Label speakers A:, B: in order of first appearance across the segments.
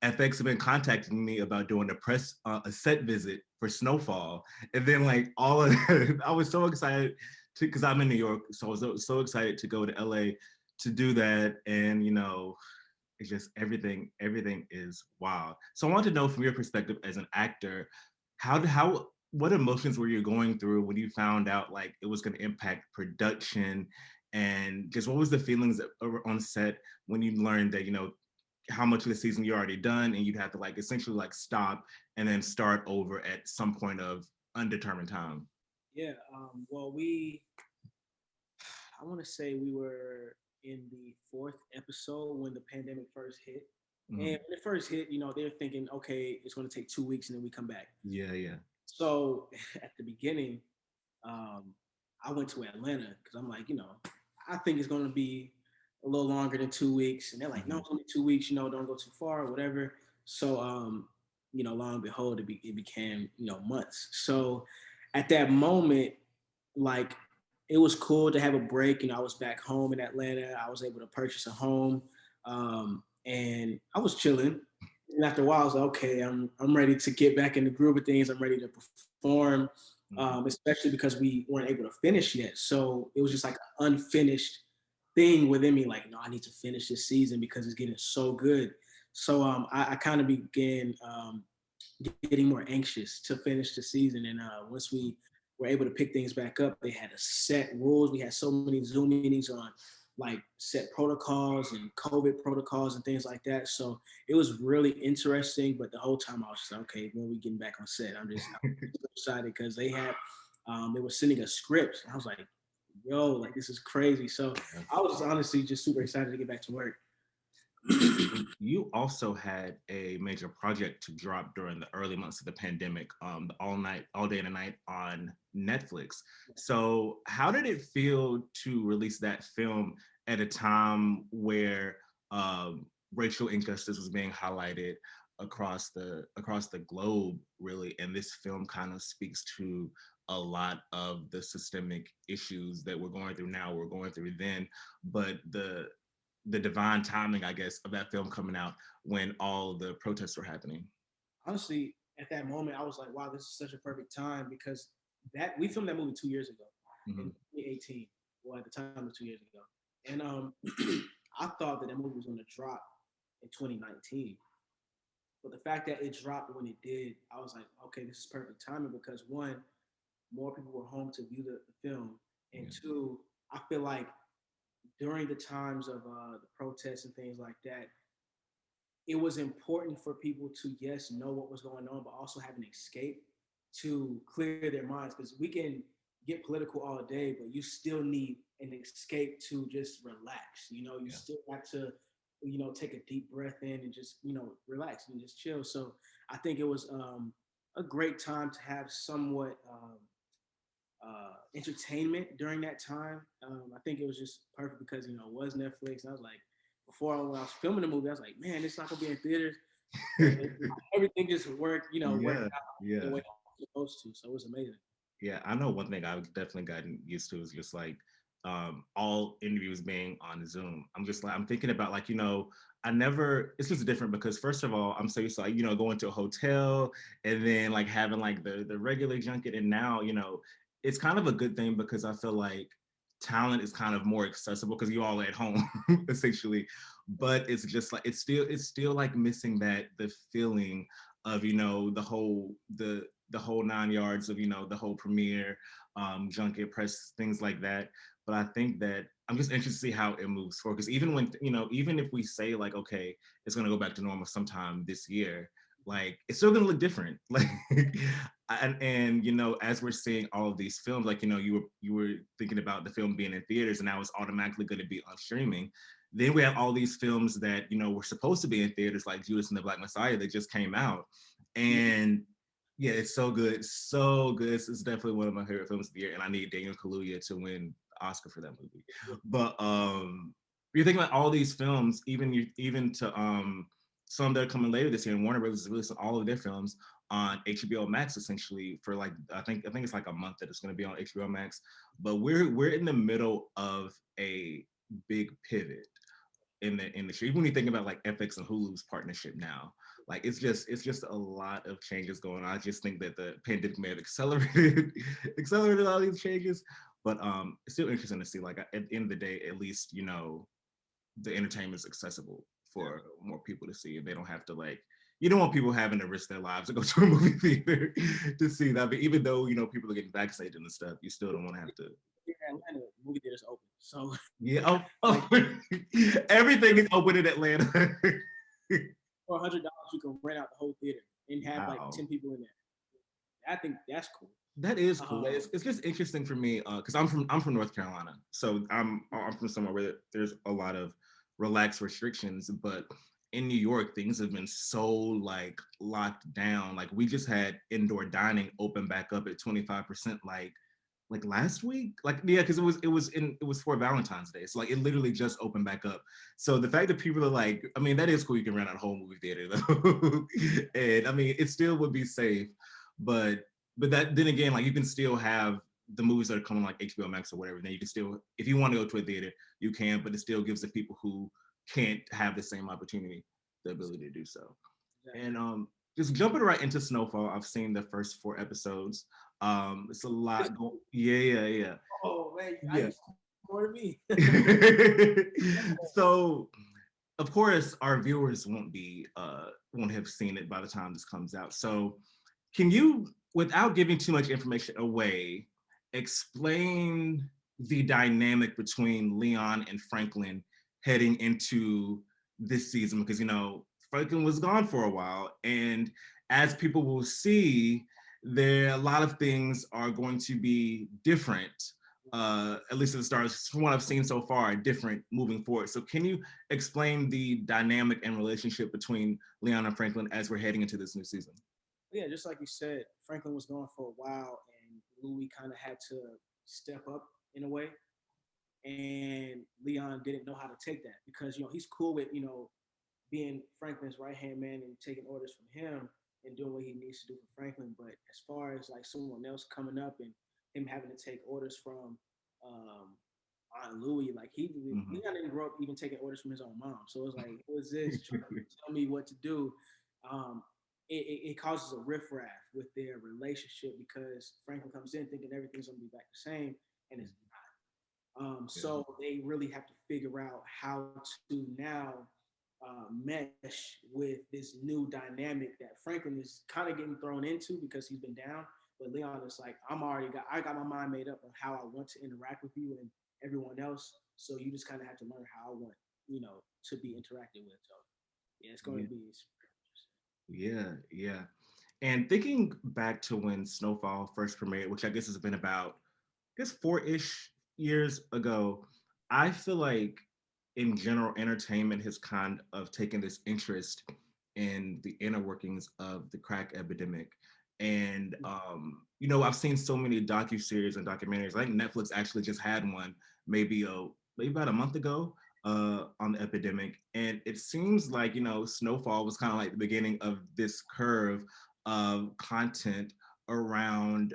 A: FX have been contacting me about doing a set visit for Snowfall, and then like all of I was so excited to because I'm in New York, so I was so excited to go to LA to do that, and it's just everything is wild. So I want to know from your perspective as an actor, how what emotions were you going through when you found out like it was going to impact production, and just what was the feelings on set when you learned that how much of the season you already done and you'd have to like essentially like stop and then start over at some point of undetermined time.
B: Yeah. Well, I want to say we were in the fourth episode when the pandemic first hit. And
A: Mhm.
B: when it first hit, they're thinking, okay, it's going to take 2 weeks and then we come back.
A: Yeah, yeah.
B: So at the beginning, um, I went to Atlanta because I'm like, I think it's going to be a little longer than 2 weeks. And they're like, no,
A: Mhm.
B: it's only 2 weeks, don't go too far or whatever. So, lo and behold, it became, months. So at that moment, like, it was cool to have a break. I was back home in Atlanta. I was able to purchase a home. And I was chilling. And after a while, I was like, okay, I'm ready to get back in the groove of things. I'm ready to perform,
A: Mhm.
B: especially because we weren't able to finish yet. So it was just like an unfinished thing within me. Like, no, I need to finish this season because it's getting so good. So I kind of began getting more anxious to finish the season. And once we were able to pick things back up, they had a set rules. We had so many Zoom meetings on like set protocols and COVID protocols and things like that. So it was really interesting. But the whole time I was just like, okay, when are we getting back on set? I'm so excited because they were sending us scripts. And I was like, yo, like this is crazy. So
A: Yeah.
B: I was honestly just super excited to get back to work.
A: You also had a major project to drop during the early months of the pandemic, the all day and a night on Netflix. So, how did it feel to release that film at a time where racial injustice was being highlighted across the globe, really? And this film kind of speaks to a lot of the systemic issues that we're going through now, we're going through then, but the divine timing, I guess, of that film coming out when all the protests were happening.
B: Honestly, at that moment, I was like, wow, this is such a perfect time because that we filmed that movie 2 years ago in
A: Mm-hmm.
B: 2018. Well, at the time, it was 2 years ago. And I thought that movie was going to drop in 2019. But the fact that it dropped when it did, I was like, okay, this is perfect timing because one, more people were home to view the film. And
A: Yeah.
B: two, I feel like during the times of the protests and things like that, it was important for people to yes know what was going on, but also have an escape to clear their minds because we can get political all day, but you still need an escape to just relax. You
A: Yeah.
B: still got to take a deep breath in and just relax and just chill. So I think it was a great time to have somewhat entertainment during that time. I think it was just perfect because it was Netflix. And I was like, before when I was filming the movie, I was like, man, it's not gonna be in theaters. But everything just worked
A: Yeah.
B: out the
A: Yeah.
B: way it was supposed to. So it was amazing.
A: Yeah, I know one thing I've definitely gotten used to is just like all interviews being on Zoom. I'm just like I'm thinking about like I never. It's just different because first of all I'm so used to like going to a hotel and then like having like the regular junket, and now it's kind of a good thing because I feel like talent is kind of more accessible because you all at home essentially, but it's just like it's still like missing that the feeling of the whole 9 yards of the whole premiere, junket press, things like that. But I think that I'm just interested to see how it moves forward because even when even if we say like okay it's going to go back to normal sometime this year, like it's still going to look different like and as we're seeing all of these films, like you were thinking about the film being in theaters and now it's automatically going to be on streaming. Then we have all these films that were supposed to be in theaters like Judas and the Black Messiah that just came out, and yeah, it's so good, so good. It's definitely one of my favorite films of the year, and I need Daniel Kaluuya to win the Oscar for that movie. But you're thinking about all these films, even to some that are coming later this year. And Warner Bros. Is releasing all of their films on HBO Max essentially for like I think it's like a month that it's going to be on HBO Max. But we're in the middle of a big pivot. in the industry. Even when you think about like FX and Hulu's partnership now, like it's just a lot of changes going on. I just think that the pandemic may have accelerated all these changes, but it's still interesting to see. Like at the end of the day, at least the entertainment is accessible for more people to see, and they don't have to like. You don't want people having to risk their lives to go to a movie theater to see that. But even though people are getting vaccinated and stuff, you still don't want to have to.
B: In Atlanta, movie theaters open, so
A: Yeah. Everything is open in Atlanta.
B: for $100 you can rent out the whole theater and have like
A: Wow.
B: 10 people in there. I think that's cool.
A: That is cool. It's just interesting for me because I'm from North Carolina, so I'm from somewhere where there's a lot of relaxed restrictions. But in New York, things have been so like locked down. Like we just had indoor dining open back up at 25%. Like last week, like yeah, because it was for Valentine's Day, so like it literally just opened back up. So the fact that people are like, I mean, that is cool. You can rent out a whole movie theater though, and I mean, it still would be safe, but that then again, like you can still have the movies that are coming like HBO Max or whatever. Then you can still, if you want to go to a theater, you can, but it still gives the people who can't have the same opportunity the ability to do so. And just jumping right into Snowfall, I've seen the first 4 episodes. It's a lot going. Yeah.
B: Oh man,
A: Yeah.
B: more to me.
A: So of course our viewers won't have seen it by the time this comes out. So can you, without giving too much information away, explain the dynamic between Leon and Franklin heading into this season? Because Franklin was gone for a while, and as people will see, a lot of things are going to be different. At least at the start, from what I've seen so far, different moving forward. So, can you explain the dynamic and relationship between Leon and Franklin as we're heading into this new season?
B: Yeah, just like you said, Franklin was gone for a while, and Louis kind of had to step up in a way. And Leon didn't know how to take that because he's cool with being Franklin's right hand man and taking orders from him and doing what he needs to do for Franklin. But as far as like someone else coming up and him having to take orders from um, Aunt Louie, like Leon didn't grow up even taking orders from his own mom. So it's like, who is this trying to tell me what to do? Um, it causes a riffraff with their relationship because Franklin comes in thinking everything's gonna be back the same, and it's not. So they really have to figure out how to now mesh with this new dynamic that Franklin is kind of getting thrown into because he's been down. But Leon is like, I got my mind made up on how I want to interact with you and everyone else. So you just kind of have to learn how I want, to be interacted with. So yeah, it's going to be.
A: Yeah. And thinking back to when Snowfall first premiered, which I guess has been about, 4-ish years ago, I feel like in general, entertainment has kind of taken this interest in the inner workings of the crack epidemic. And I've seen so many docu-series and documentaries. I think Netflix actually just had one maybe about a month ago on the epidemic. And it seems like, Snowfall was kind of like the beginning of this curve of content around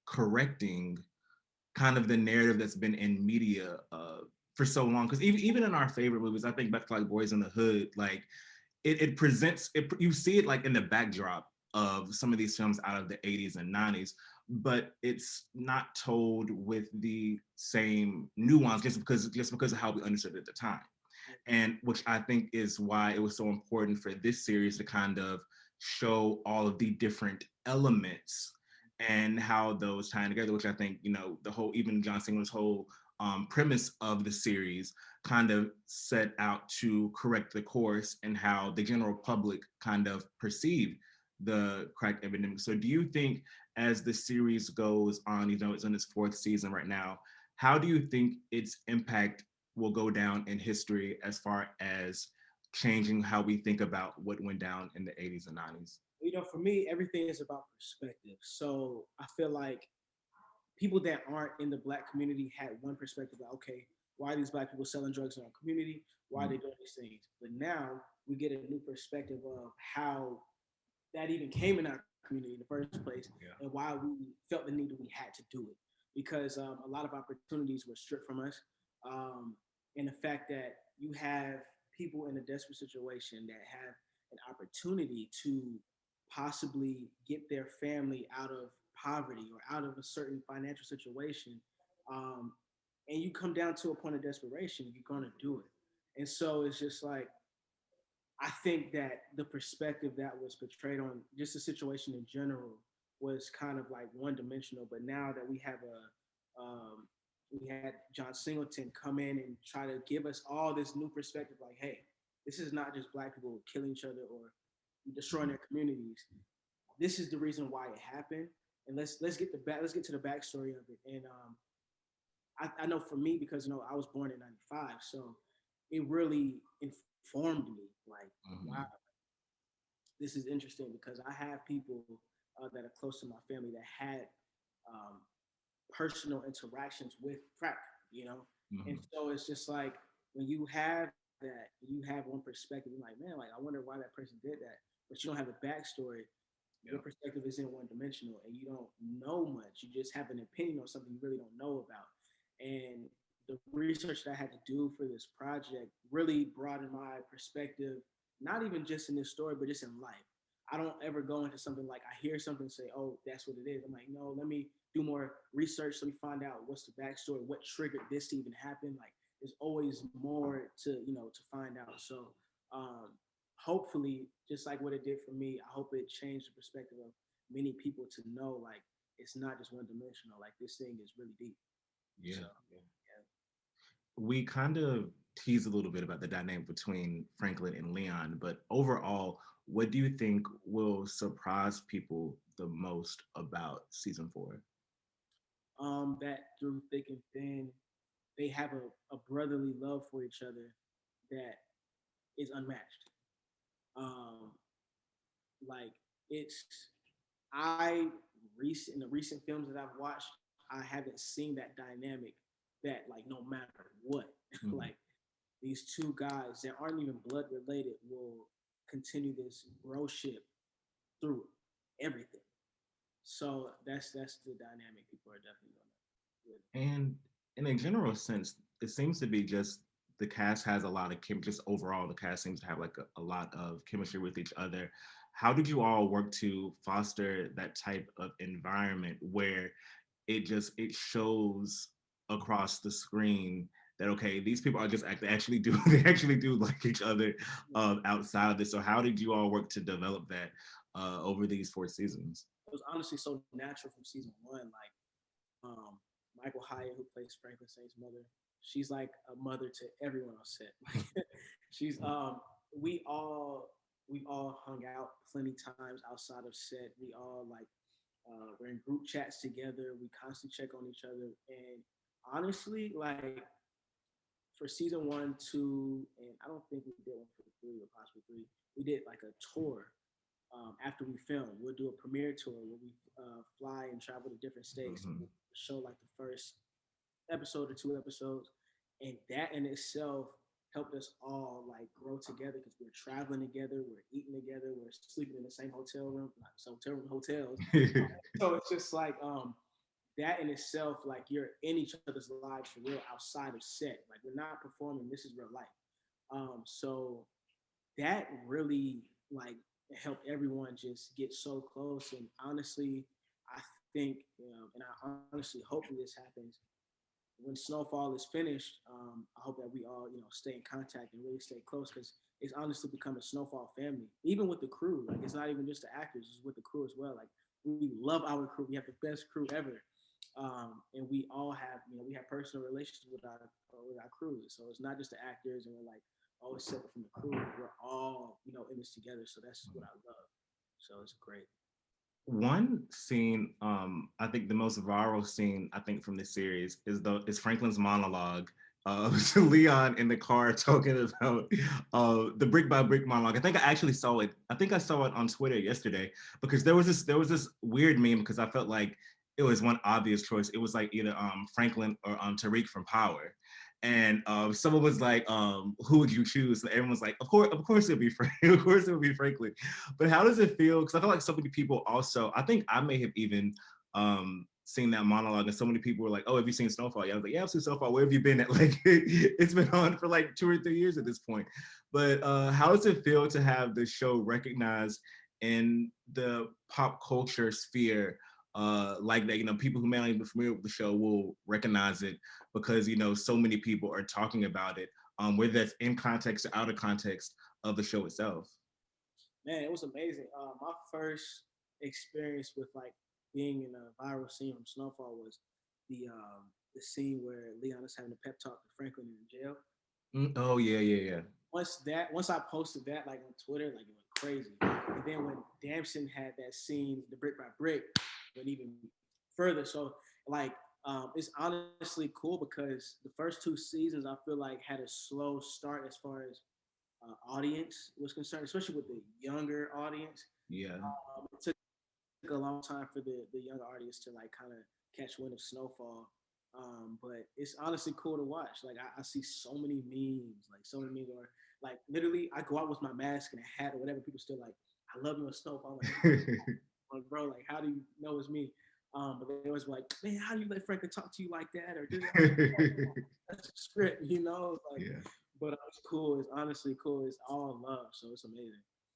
A: correcting kind of the narrative that's been in media for so long. Because even in our favorite movies, I think back to like Boys in the Hood, like it presents it. You see it like in the backdrop of some of these films out of the 80s and 90s, but it's not told with the same nuance just because of how we understood it at the time. And which I think is why it was so important for this series to kind of show all of the different elements and how those tie together, which I think, the whole, even John Singer's whole premise of the series kind of set out to correct the course and how the general public kind of perceived the crack epidemic. So do you think as the series goes on, it's in its 4th season right now, how do you think its impact will go down in history as far as changing how we think about what went down in the 80s and 90s?
B: For me, everything is about perspective. So I feel like people that aren't in the Black community had one perspective of, okay, why are these Black people selling drugs in our community? Why are they doing these things? But now we get a new perspective of how that even came in our community in the first place, and why we felt the need that we had to do it. Because a lot of opportunities were stripped from us. And the fact that you have people in a desperate situation that have an opportunity to possibly get their family out of poverty or out of a certain financial situation, um, and you come down to a point of desperation, you're gonna do it. And so it's just like I think that the perspective that was portrayed on just the situation in general was kind of like one dimensional. But now that we had John Singleton come in and try to give us all this new perspective, like, hey, this is not just black people killing each other or destroying their communities. This is the reason why it happened, and let's get to the backstory of it. And I know for me, because I was born in '95, so it really informed me. Like, wow, this is interesting because I have people that are close to my family that had um, personal interactions with crack, and so it's just like when you have that, you have one perspective. You're like, man, like I wonder why that person did that, but you don't have a backstory. Your perspective isn't one dimensional, and you don't know much. You just have an opinion on something you really don't know about. And the research that I had to do for this project really broadened my perspective, not even just in this story, but just in life. I don't ever go into something like I hear something say, oh, that's what it is. I'm like, no, let me do more research. Let me find out what's the backstory, what triggered this to even happen. Like, there's always more to find out. So um, hopefully, just like what it did for me, I hope it changed the perspective of many people to know, like, it's not just one dimensional. Like, this thing is really deep.
A: Yeah.
B: So,
A: Yeah.
B: yeah.
A: We kind of tease a little bit about the dynamic between Franklin and Leon, but overall, what do you think will surprise people the most about season 4?
B: That through thick and thin, they have a brotherly love for each other that is unmatched. Um, like it's I recent in the recent films that I've watched, I haven't seen that dynamic that like no matter what,
A: Mm-hmm.
B: like these two guys that aren't even blood related will continue this broship through everything. So that's the dynamic people are definitely gonna.
A: And in a general sense, it seems to be just the cast has a lot of just overall, the cast seems to have like a lot of chemistry with each other. How did you all work to foster that type of environment where it shows across the screen that okay, these people are just they actually do they actually do like each other outside of this. So how did you all work to develop that over these 4 seasons?
B: It was honestly so natural from season one. Like um, Michael Hyatt, who plays Franklin Saint's mother, she's like a mother to everyone on set. she's we all we all hung out plenty times outside of set. We all like we're in group chats together. We constantly check on each other. And honestly, like for season one, two, and I don't think we did one for three or possibly three. We did like a tour after we film. We'll do a premiere tour where we fly and travel to different states,
A: Mm-hmm.
B: show like the first episode or 2 episodes, and that in itself helped us all like grow together because we're traveling together, we're eating together, we're sleeping in the same hotel room, not hotel room, hotels. So it's just like that in itself, like you're in each other's lives for real outside of set. Like we're not performing, this is real life. So that really like helped everyone just get so close. And honestly, I think, and I honestly hope that this happens when Snowfall is finished. I hope that we all, stay in contact and really stay close because it's honestly become a Snowfall family. Even with the crew, like it's not even just the actors; it's with the crew as well. Like we love our crew. We have the best crew ever, and we all have, we have personal relationships with our crew. So it's not just the actors, and we're like always separate from the crew. We're all, in this together. So that's what I love. So it's great.
A: One scene, I think the most viral scene I think from this series is Franklin's monologue to Leon in the car talking about the brick by brick monologue. I think I actually saw it. I think I saw it on Twitter yesterday because there was this weird meme because I felt like it was one obvious choice. It was like either Franklin or Tariq from Power. And someone was like, "Who would you choose?" And everyone's like, of course it'll be Frank, of course it would be Franklin." But how does it feel? Because I feel like so many people also, I think I may have even seeing that monologue, and so many people were like, "Oh, have you seen Snowfall?" Yeah, I was like, "Yeah, I've seen Snowfall. Where have you been at?" Like, it's been on for like 2 or 3 years at this point. But how does it feel to have the show recognized in the pop culture sphere? Like that, people who may not even be familiar with the show will recognize it because so many people are talking about it, whether that's in context or out of context of the show itself.
B: Man, it was amazing. My first experience with like being in a viral scene from Snowfall was the scene where Leon is having a pep talk to Franklin in jail.
A: Oh yeah, yeah, yeah.
B: Once I posted that like on Twitter, like it went crazy. And then when Damson had that scene, the brick by brick, went even further. So like it's honestly cool because the first 2 seasons I feel like had a slow start as far as audience was concerned, especially with the younger audience.
A: Yeah.
B: It took a long time for the younger audience to like kind of catch wind of Snowfall. But it's honestly cool to watch. Like I see so many memes, like so many memes, or like literally I go out with my mask and a hat or whatever. People still like, I love you on Snowfall. Like, bro, like how do you know it's me? But they always like, man, how do you let Franklin talk to you like that? Or that's a script, Like,
A: yeah.
B: but it's cool. It's honestly cool. It's all love, so it's amazing.